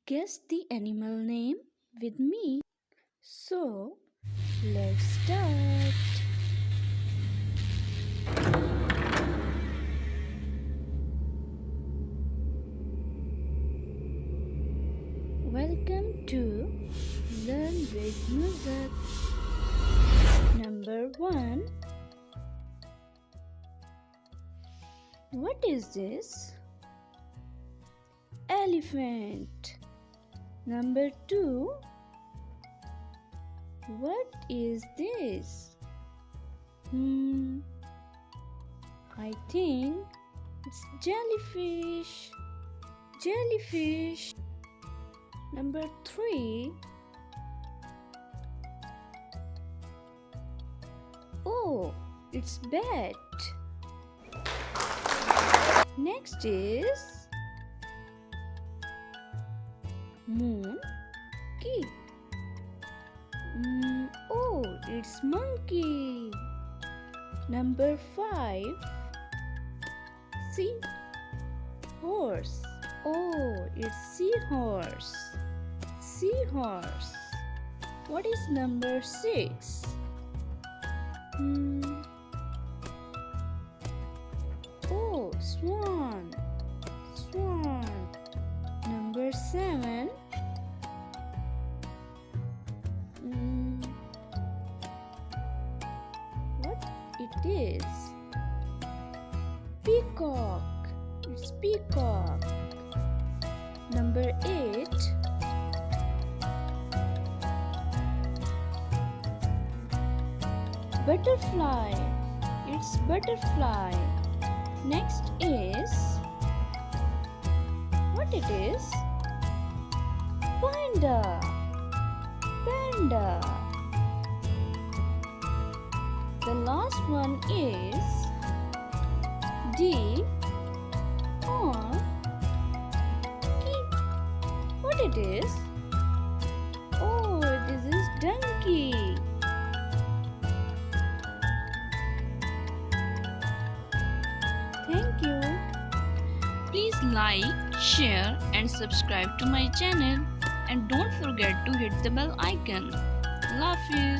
Guess the animal name with me. So, let's start. Welcome to Learn with Nuzhat. Number 1. What is this? Elephant. Number 2. What is this? I think it's jellyfish. Jellyfish. Number 3. Oh, it's bat. Next is monkey. Oh, it's monkey. Number 5. See, horse. Oh, it's seahorse. Seahorse. What is number 6? Oh, swan. Swan. Number 7. What it is? Peacock. It's peacock. Number 8. Butterfly. It's butterfly. Next is what it is? Panda. Panda. The last one is D or key. What it is? Oh, this is donkey. Thank you. Please like, share and subscribe to my channel and don't forget to hit the bell icon. Love you.